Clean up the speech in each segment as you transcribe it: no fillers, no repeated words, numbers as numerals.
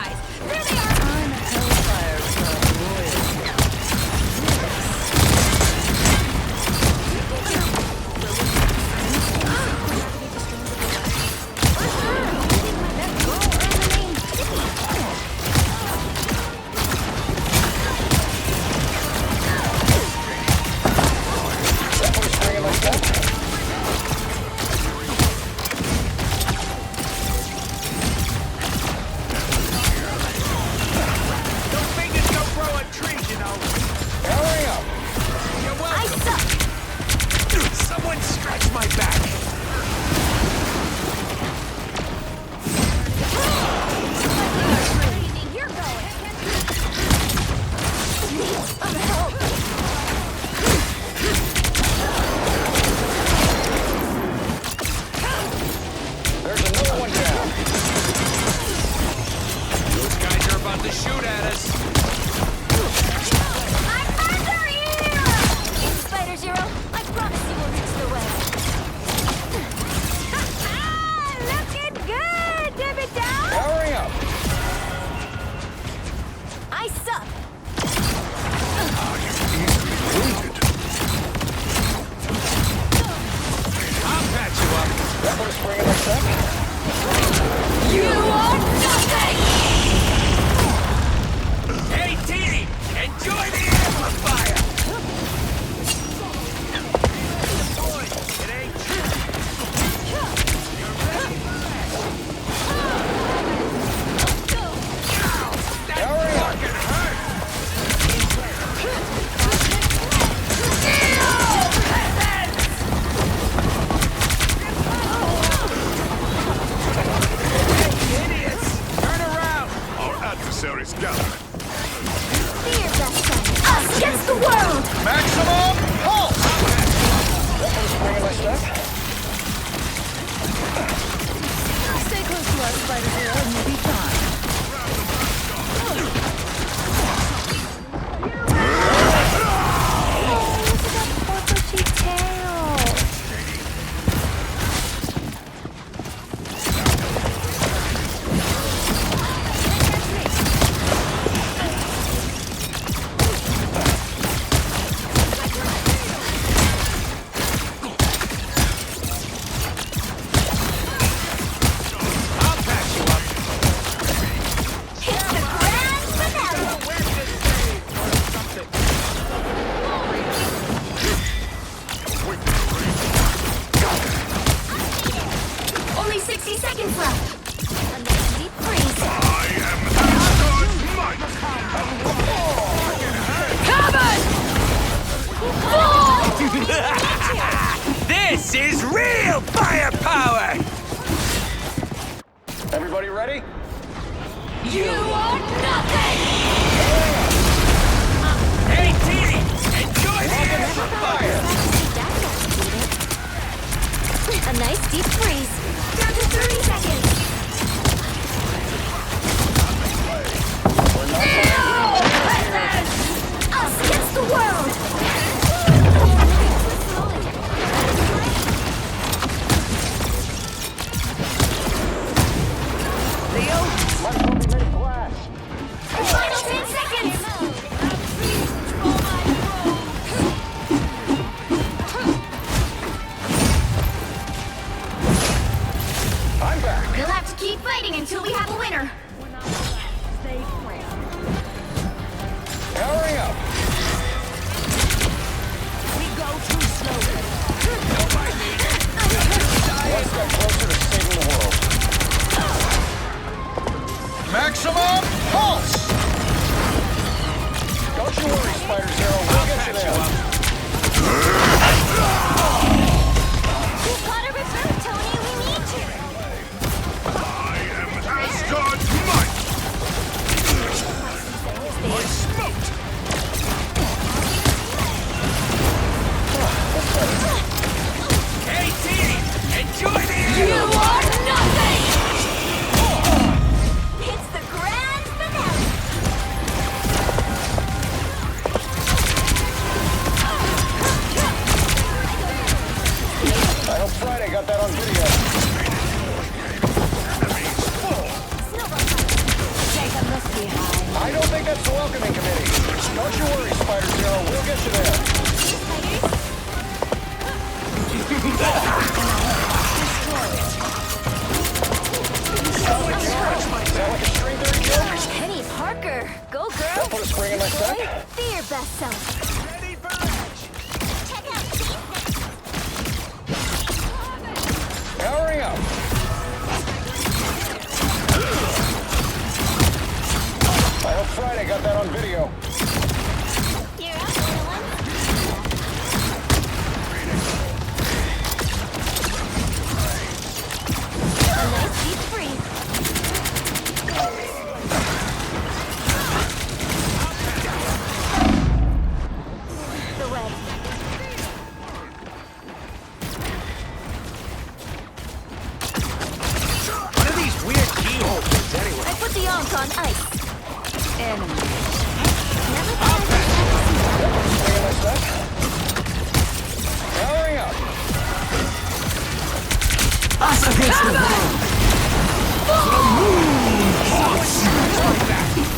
guys. There they are. I'm Hellfire Club royalty. Those fingers don't grow on trees, you know. Hurry up! You're I welcome. suck. Someone scratch my back. You're going. I'm help. There's another one down. Those guys are about to shoot at us. I'm under here! Spider Zero, I promise you will reach the web. Looking good! Dip it down! Hurry up! I suck! I'll patch you up. That put a spring in my step. You are nothing! Hey, team! Enjoy the amplifier! Boy, it ain't true. That Hurry up. fucking hurt! Idiots! Turn around! Our adversaries gather. Fear that us against the world! Maximum pulse! That put a spring in my step. Stay close to us, Spider Zero, and you'll be fine. Oh, look at that poor bushy tail! I'll patch you up. It's the grand finale! Where's this thing? Or something. Only 60 seconds left! A nice deep freeze! I am Asgard's might. This is real firepower! Everybody ready? You are nothing! Hey, team! Enjoy the amplifier! A nice deep freeze. Down to 30 seconds. We're not playing. Us against the world. Might as well be made of glass. Final 10 seconds. I'm back. We'll have to keep fighting until we have a winner. Hurry up! One step closer to saving the world. Maximum pulse! Don't you worry, Spider Zero. We'll get you there. You gotta return, Tony. We need you. I am Asgard's might. I smoked. Hey, team! Enjoy the You a spring in my step. Be your best self. Ready for action. Check out these. Powering up. I hope Friday got that on video. You're up, little one. A nice deep freeze. The web. What are these weird keyhole things anyway? I put the Ankh on ice. Enemy. Never thought I'd Spring in my step. Powering up.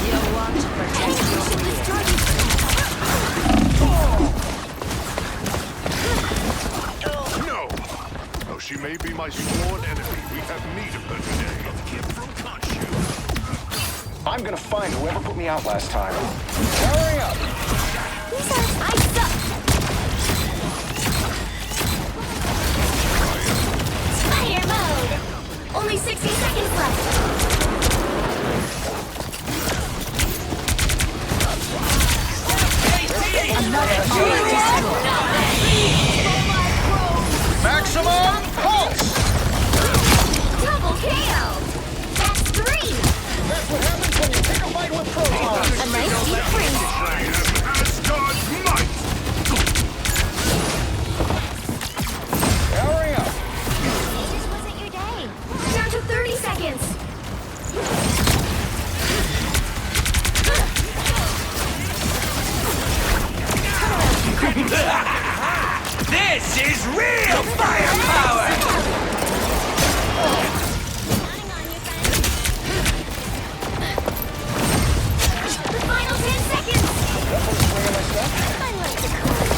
You'll want to protect your destroy you. No! Though she may be my sworn enemy, we have need of her today. I'm gonna find whoever put me out last time. Powering up. These are ice up. Fire mode. Only 60 seconds left. Maximum pulse. Double KO. That's 3. That's what happens when you take a fight with protons. A nice deep freeze. I am Asgard's might! Powering up. This wasn't your day. Down to 30 seconds. This is real firepower! Counting on you, friend. The final 10 seconds. Spring in my step. I like the cold.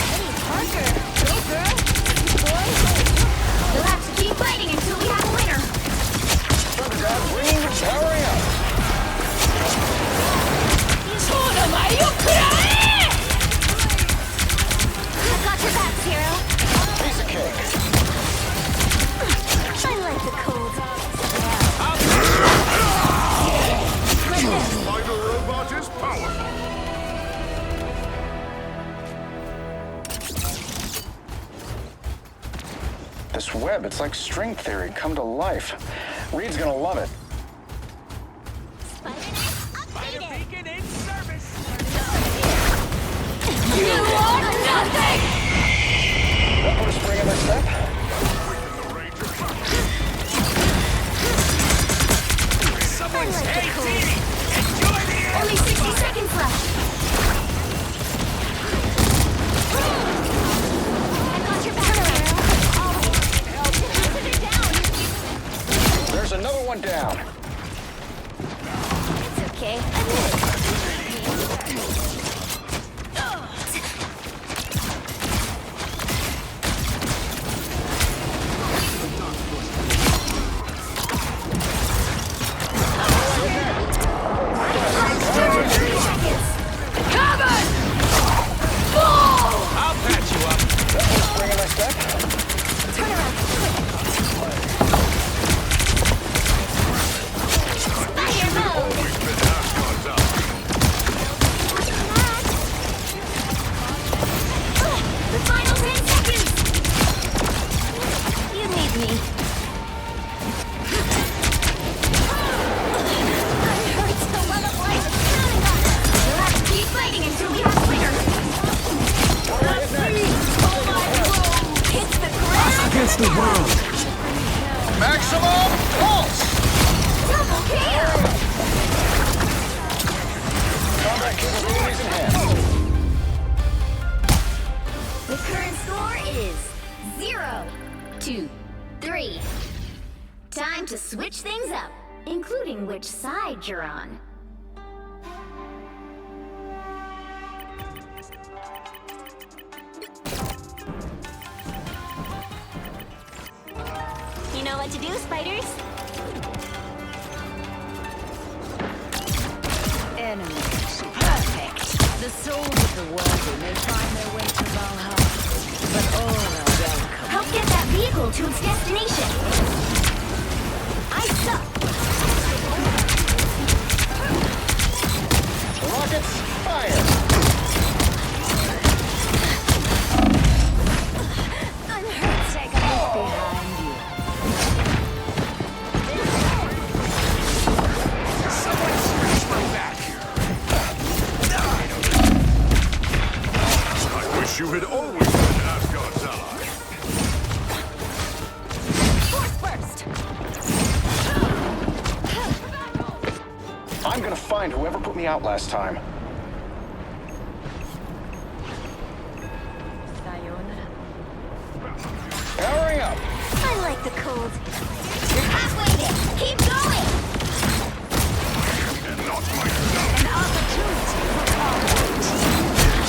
Hey, Parker. Go, girl. Boy. You'll have to keep fighting until we have a winner. Thunderdog green. Powering up. I've got your backs, hero. Piece of cake. I like the cold. Spider robot is powerful! This web, it's like string theory come to life. Reed's gonna love it. Spider beacon in service! You are nothing! That put a spring in my step. Someone's I like the hey, cold. Dee, enjoy the air! Only 60 seconds left. I got your back, hero. There's another one down. It's okay. I did it. I'll patch you up. Spring in my step. Turn around. Fire mode. We've been Asgard's ally. The final 10 seconds. You need me. It hurts. The well of life is counting on us. You'll have to keep fighting until we have a winner. Hits the ground. Against the world. Maximum pulse. Double kill. Combat capabilities enhanced. The current score is 0-3. Time to switch things up, including which side you're on. You know what to do, spiders? enemies. Perfect. The souls of the worthy may find their way to Valhalla, but all are welcome. Help get that vehicle to its destination. I suck. Rockets, fire! I'm hurt. Take a look behind you. Someone scratch my back. I wish you had always been Asgard's ally. Force burst. I'm gonna find whoever put me out last time. Sayonara. Powering up! I like the cold. You're halfway there. Keep going. And not my love. An opportunity for combat.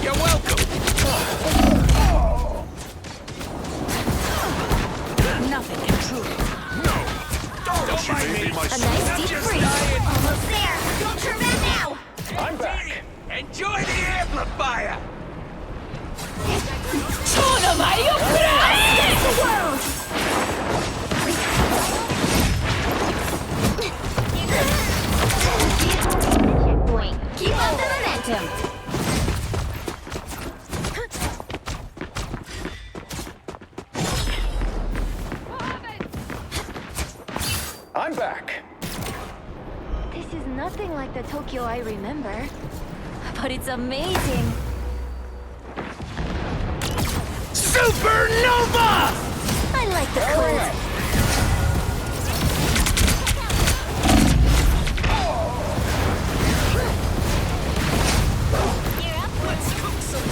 You're welcome. Nothing can truly. Don't She mind may me. be my A nice deep just breath. dying. Almost there. Don't turn back now. I'm back! Enjoy the amplifier. Against the world. Checkpoint. Keep up the momentum. I'm back! This is nothing like the Tokyo I remember, but it's amazing. Supernova! I like the Powering cold. up! You're up. Let's cook some.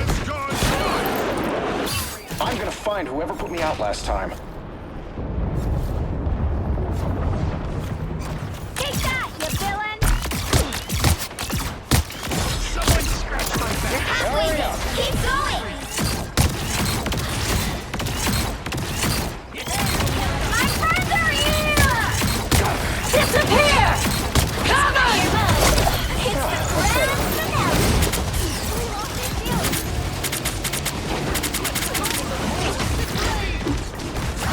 Asgard's ally. I'm gonna find whoever put me out last time. Take that, you villain. Someone scratch my You're back. halfway Hurry there. up. Keep going. My friends are here. Disappear. Come on. It's the grand finale. We lost this field.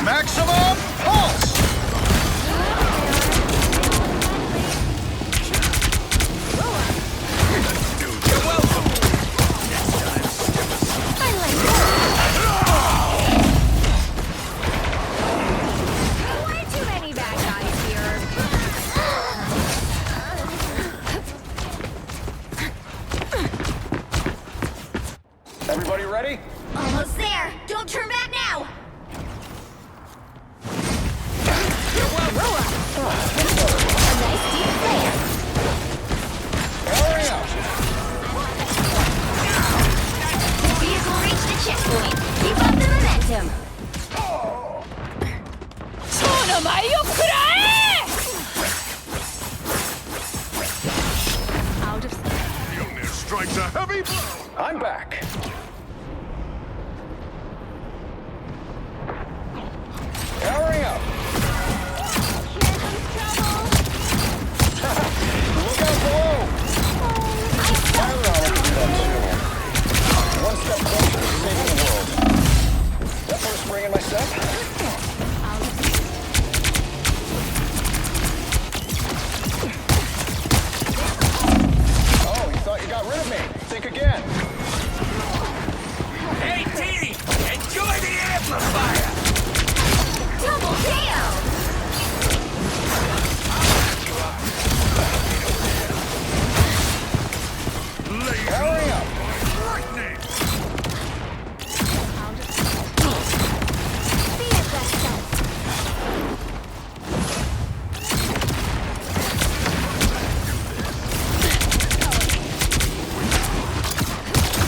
Maximum pulse! You're welcome. I like that. Way too many bad guys here. Everybody ready? Almost there. Don't turn back now. A nice deep breath. Hurry up! The vehicle reached the checkpoint. Keep up the momentum. Out of Mjolnir strikes a heavy blow. I'm back! Hurry up! Look out below! Fire round can do that too. One step closer to saving the world. That put a spring in my step? Oh, you thought you got rid of me? Think again. Hey, T! Enjoy the amplifier. Double KO. Laser Hurry up! lightning. Be your best self.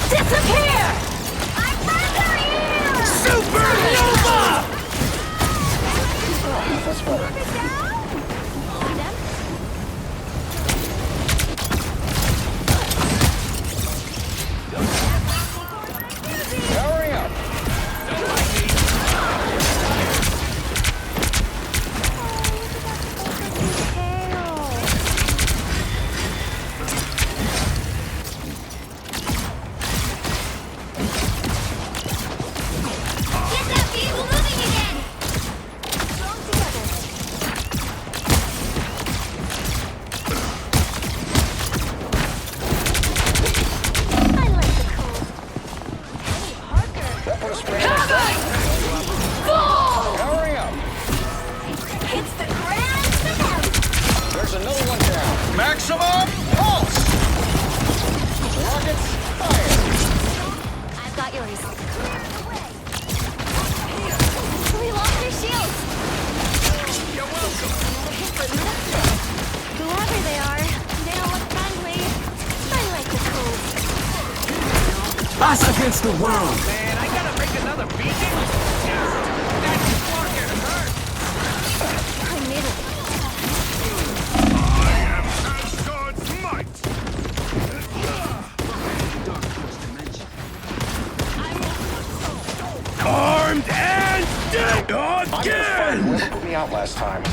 Disappear! I'm under you! Supernova! sweater. See them? Powering up. Get that vehicle moving again! Strong together. I like the cold. Hey, Parker! That put a spring in my step. Powering up. Hits the ground to them! There's another one down. Maximum pulse! Rockets, fire. I've got yours. Clear the way! We lost their shields! You're welcome. Whoever they are, they don't look friendly. I like the cold. Us against the world. Man, I gotta make another beacon? That's fucking hurt! I made it. I am Asgard's might! Armed and dead I'm gonna find again! whoever put me out last time.